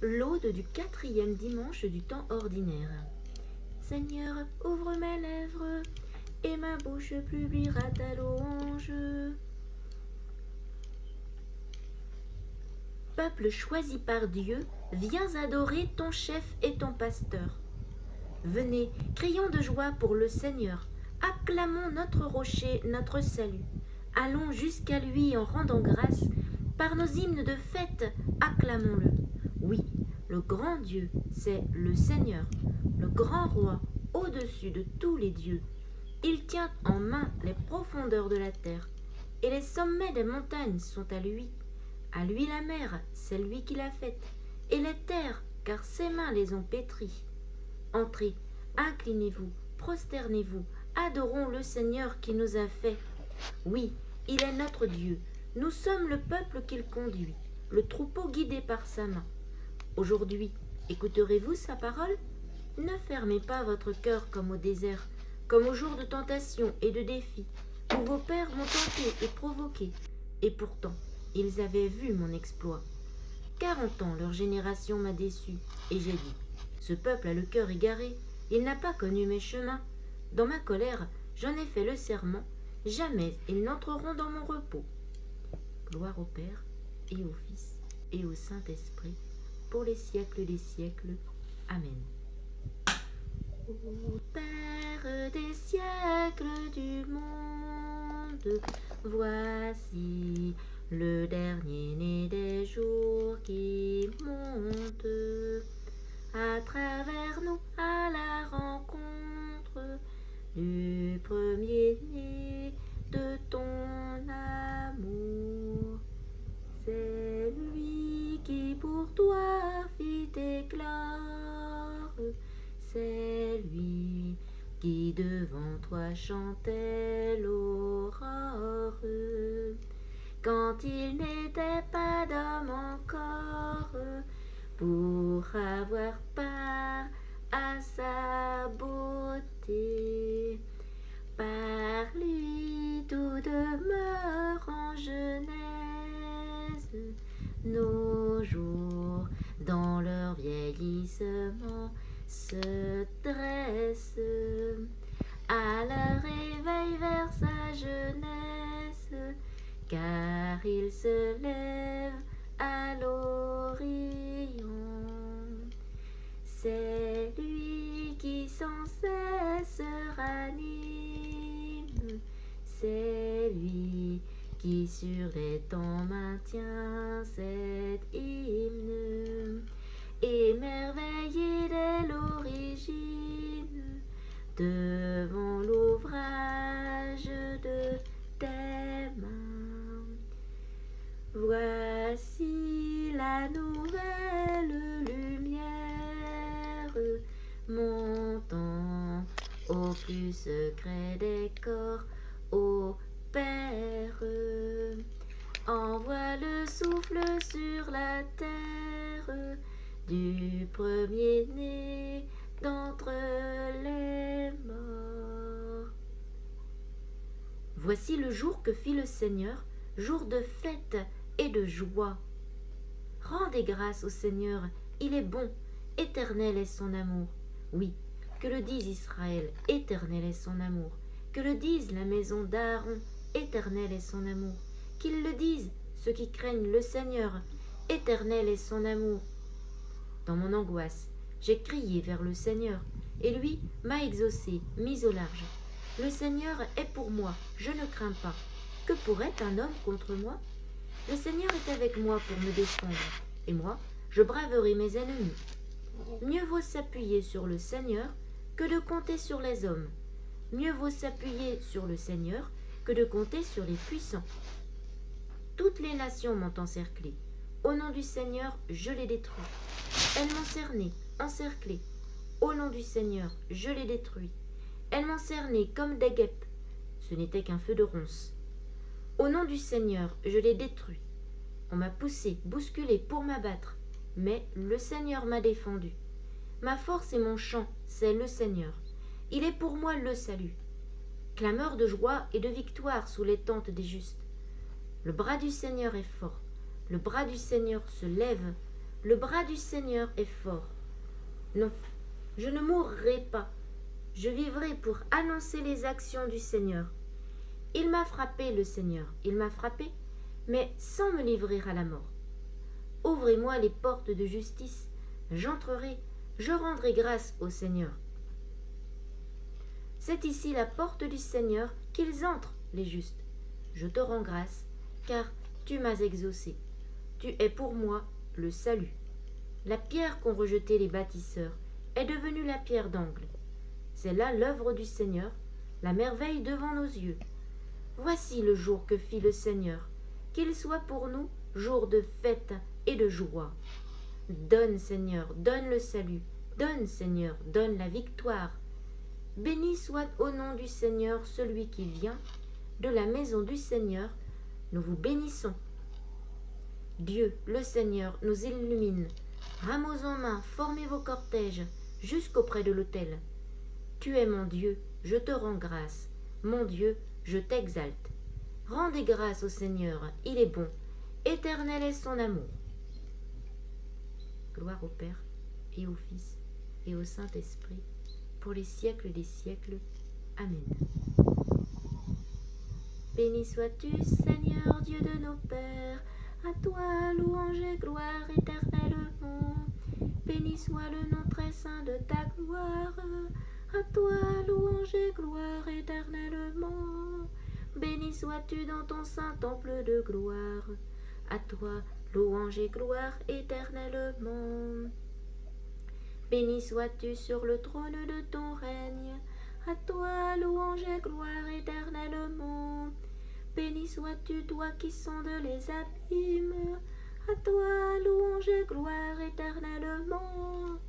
Laude du 4e dimanche du temps ordinaire. Seigneur, ouvre mes lèvres, et ma bouche publiera ta louange. Peuple choisi par Dieu, viens adorer ton chef et ton pasteur. Venez, crions de joie pour le Seigneur, acclamons notre rocher, notre salut. Allons jusqu'à lui en rendant grâce, par nos hymnes de fête, acclamons-le. Oui, le grand Dieu, c'est le Seigneur, le grand roi, au-dessus de tous les dieux. Il tient en main les profondeurs de la terre, et les sommets des montagnes sont à lui. À lui la mer, c'est lui qui l'a faite, et les terres, car ses mains les ont pétries. Entrez, inclinez-vous, prosternez-vous, adorons le Seigneur qui nous a fait. Oui, il est notre Dieu, nous sommes le peuple qu'il conduit, le troupeau guidé par sa main. Aujourd'hui, écouterez-vous sa parole? Ne fermez pas votre cœur comme au désert, comme au jour de tentation et de défi, où vos pères m'ont tenté et provoqué, et pourtant, ils avaient vu mon exploit. 40 ans leur génération m'a déçu, et j'ai dit, ce peuple a le cœur égaré, il n'a pas connu mes chemins. Dans ma colère, j'en ai fait le serment, jamais ils n'entreront dans mon repos. Gloire au Père, et au Fils, et au Saint-Esprit, pour les siècles des siècles. Amen. Ô Père des siècles du monde, voici le dernier né des jours qui monte à travers nous à la rencontre du premier-né de ton amour. C'est lui qui pour toi fit éclore, c'est lui qui devant toi chantait l'aurore. Quand il n'était pas d'homme encore, pour avoir part à sa beauté. Par lui tout demeure en jeunesse, nos jours dans leur vieillissement se dressent. À leur réveil vers sa jeunesse, car il se lève à l'horizon. C'est lui qui sans cesse ranime, c'est lui qui sur les temps maintient cet hymne, émerveillé dès l'origine devant l'ouvrage de tes mains. Voici la nouvelle lumière montant au plus secret des corps, ô Père. Envoie le souffle sur la terre du premier-né d'entre les morts. Voici le jour que fit le Seigneur, jour de fête et de joie. Rendez grâce au Seigneur, il est bon, éternel est son amour. Oui, que le dise Israël, éternel est son amour. Que le dise la maison d'Aaron, éternel est son amour. Qu'ils le disent ceux qui craignent le Seigneur, éternel est son amour. Dans mon angoisse, j'ai crié vers le Seigneur, et lui m'a exaucé, mis au large. Le Seigneur est pour moi, je ne crains pas. Que pourrait un homme contre moi? Le Seigneur est avec moi pour me défendre, et moi, je braverai mes ennemis. Mieux vaut s'appuyer sur le Seigneur que de compter sur les hommes. Mieux vaut s'appuyer sur le Seigneur que de compter sur les puissants. Toutes les nations m'ont encerclé. Au nom du Seigneur, je les détruis. Elles m'ont cerné, encerclé. Au nom du Seigneur, je les détruis. Elles m'ont cerné comme des guêpes. Ce n'était qu'un feu de ronces. Au nom du Seigneur, je les détruis. On m'a poussé, bousculé pour m'abattre, mais le Seigneur m'a défendu. Ma force et mon chant, c'est le Seigneur. Il est pour moi le salut. Clameur de joie et de victoire sous les tentes des justes. Le bras du Seigneur est fort. Le bras du Seigneur se lève. Le bras du Seigneur est fort. Non, je ne mourrai pas. Je vivrai pour annoncer les actions du Seigneur. Il m'a frappé, le Seigneur, il m'a frappé, mais sans me livrer à la mort. Ouvrez-moi les portes de justice, j'entrerai, je rendrai grâce au Seigneur. C'est ici la porte du Seigneur qu'ils entrent, les justes. Je te rends grâce, car tu m'as exaucé. Tu es pour moi le salut. La pierre qu'ont rejetée les bâtisseurs est devenue la pierre d'angle. C'est là l'œuvre du Seigneur, la merveille devant nos yeux. Voici le jour que fit le Seigneur, qu'il soit pour nous jour de fête et de joie. Donne, Seigneur, donne le salut. Donne, Seigneur, donne la victoire. Béni soit au nom du Seigneur celui qui vient. De la maison du Seigneur, nous vous bénissons. Dieu, le Seigneur, nous illumine. Rameaux en main, formez vos cortèges jusqu'auprès de l'autel. Tu es mon Dieu, je te rends grâce. Mon Dieu, je t'exalte. Rendez grâce au Seigneur, il est bon. Éternel est son amour. Gloire au Père et au Fils et au Saint-Esprit, pour les siècles des siècles. Amen. Béni sois-tu, Seigneur, Dieu de nos pères, à toi louange et gloire éternellement. Béni soit le nom très saint de ta gloire, à toi louange et gloire éternellement. Béni sois-tu dans ton saint temple de gloire, à toi louange et gloire éternellement. Béni sois-tu sur le trône de ton règne, à toi louange et gloire éternellement. Béni sois-tu, toi qui sondes les abîmes, à toi louange et gloire éternellement.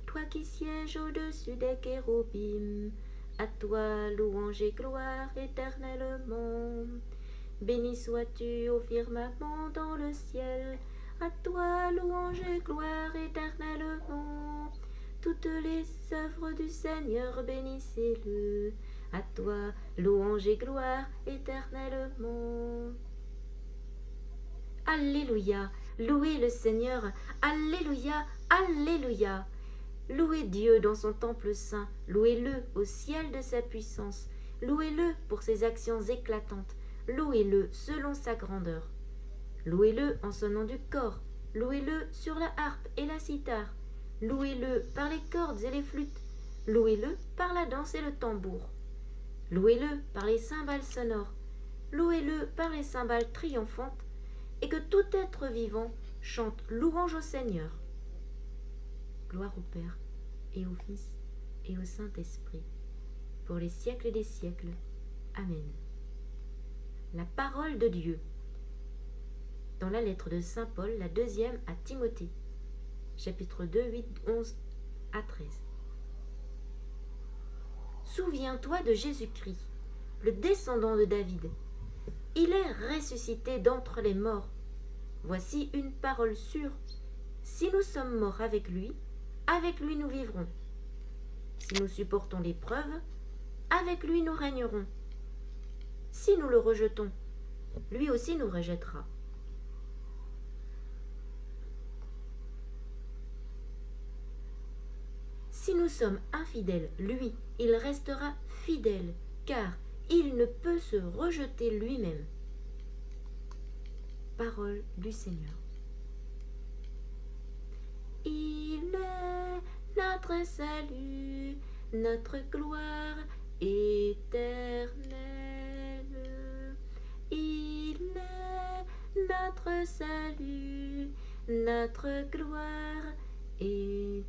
Toi qui sièges au-dessus des chérubim, à toi louange et gloire éternellement. Béni sois-tu au firmament dans le ciel, à toi louange et gloire éternellement. Toutes les œuvres du Seigneur, bénissez-le, à toi louange et gloire éternellement. Alléluia, louez le Seigneur, alléluia, alléluia. Louez Dieu dans son temple saint, louez-le au ciel de sa puissance, louez-le pour ses actions éclatantes, louez-le selon sa grandeur. Louez-le en sonnant du cor, louez-le sur la harpe et la cithare, louez-le par les cordes et les flûtes, louez-le par la danse et le tambour, louez-le par les cymbales sonores, louez-le par les cymbales triomphantes, et que tout être vivant chante louange au Seigneur. Gloire au Père, et au Fils, et au Saint-Esprit, pour les siècles des siècles. Amen. La parole de Dieu. Dans la lettre de Saint Paul, la deuxième à Timothée, chapitre 2, 8, 11 à 13. Souviens-toi de Jésus-Christ, le descendant de David. Il est ressuscité d'entre les morts. Voici une parole sûre. Si nous sommes morts avec lui nous vivrons. Si nous supportons l'épreuve, avec lui nous régnerons. Si nous le rejetons, lui aussi nous rejettera. Si nous sommes infidèles, lui, il restera fidèle, car il ne peut se rejeter lui-même. Parole du Seigneur. Il est notre salut, notre gloire éternelle. Il est notre salut, notre gloire éternelle.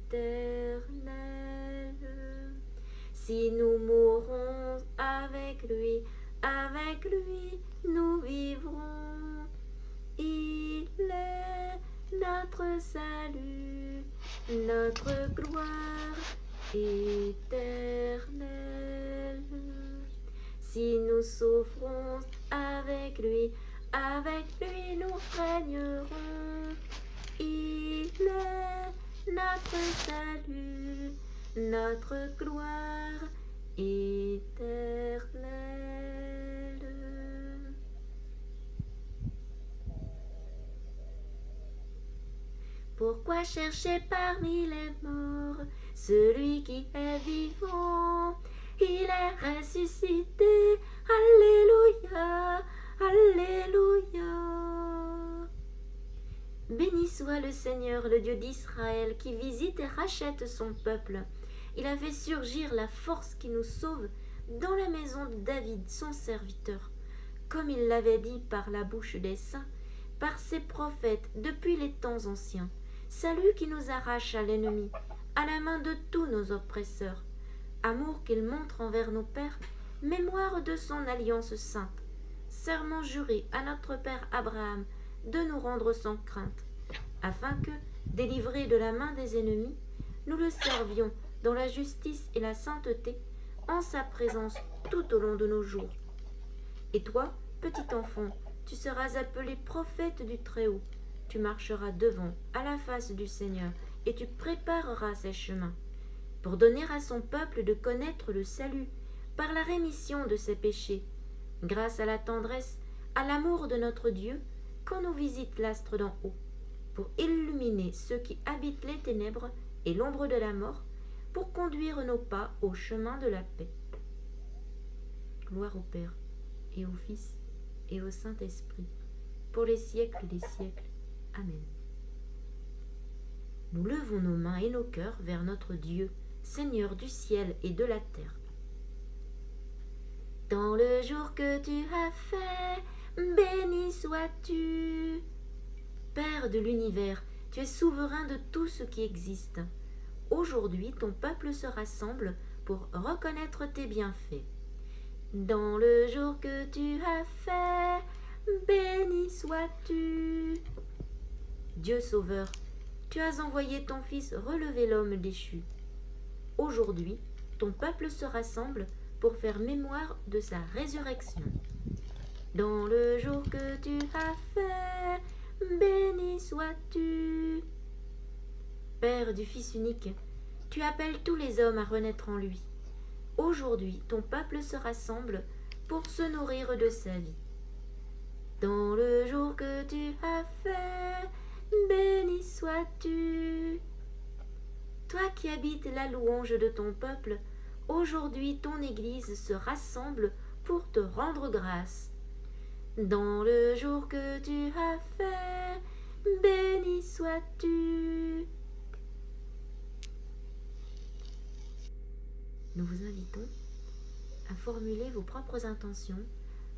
Si nous mourons avec lui nous vivrons. Il est notre salut, notre gloire éternelle. Si nous souffrons avec lui nous régnerons. Il est notre salut, notre gloire éternelle. Pourquoi Pourquoi chercher parmi les morts celui qui est vivant? Il est ressuscité. Alléluia, Alléluia. Béni soit le Seigneur, le Dieu d'Israël, qui visite et rachète son peuple. Il a fait surgir la force qui nous sauve dans la maison de David, son serviteur, comme il l'avait dit par la bouche des saints, par ses prophètes depuis les temps anciens. Salut qui nous arrache à l'ennemi, à la main de tous nos oppresseurs. Amour qu'il montre envers nos pères, mémoire de son alliance sainte. Serment juré à notre père Abraham de nous rendre sans crainte, afin que, délivrés de la main des ennemis, nous le servions dans la justice et la sainteté, en sa présence tout au long de nos jours. Et toi, petit enfant, tu seras appelé prophète du Très-Haut. Tu marcheras devant, à la face du Seigneur, et tu prépareras ses chemins, pour donner à son peuple de connaître le salut, par la rémission de ses péchés, grâce à la tendresse, à l'amour de notre Dieu, quand nous visite l'astre d'en haut, pour illuminer ceux qui habitent les ténèbres et l'ombre de la mort, pour conduire nos pas au chemin de la paix. Gloire au Père, et au Fils, et au Saint-Esprit, pour les siècles des siècles. Amen. Nous levons nos mains et nos cœurs vers notre Dieu, Seigneur du ciel et de la terre. Dans le jour que tu as fait, béni sois-tu. Père de l'univers, tu es souverain de tout ce qui existe. Aujourd'hui, ton peuple se rassemble pour reconnaître tes bienfaits. Dans le jour que tu as fait, béni sois-tu. Dieu sauveur, tu as envoyé ton Fils relever l'homme déchu. Aujourd'hui, ton peuple se rassemble pour faire mémoire de sa résurrection. Dans le jour que tu as fait, béni sois-tu. Père du Fils unique, tu appelles tous les hommes à renaître en lui. Aujourd'hui, ton peuple se rassemble pour se nourrir de sa vie. Dans le jour que tu as fait, béni sois-tu. Toi qui habites la louange de ton peuple, aujourd'hui ton Église se rassemble pour te rendre grâce. Dans le jour que tu as fait, béni sois-tu. Nous vous invitons à formuler vos propres intentions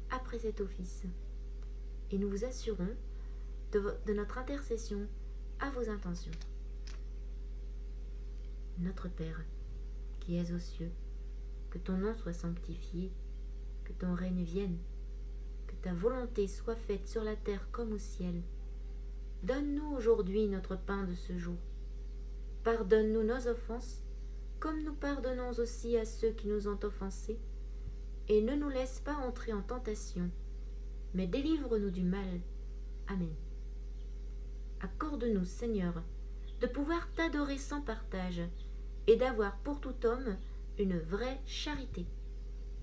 après cet office et nous vous assurons de notre intercession à vos intentions. Notre Père, qui es aux cieux, que ton nom soit sanctifié, que ton règne vienne, que ta volonté soit faite sur la terre comme au ciel. Donne-nous aujourd'hui notre pain de ce jour. Pardonne-nous nos offenses, comme nous pardonnons aussi à ceux qui nous ont offensés, et ne nous laisse pas entrer en tentation, mais délivre-nous du mal. Amen. Accorde-nous, Seigneur, de pouvoir t'adorer sans partage et d'avoir pour tout homme une vraie charité.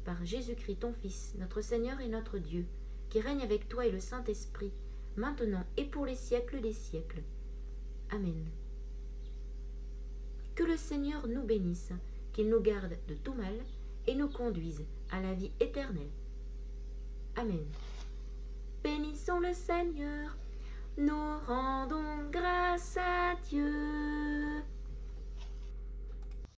Par Jésus-Christ, ton Fils, notre Seigneur et notre Dieu, qui règne avec toi et le Saint-Esprit, maintenant et pour les siècles des siècles. Amen. Que le Seigneur nous bénisse, qu'il nous garde de tout mal et nous conduise à la vie éternelle. Amen. Bénissons le Seigneur, nous rendons grâce à Dieu.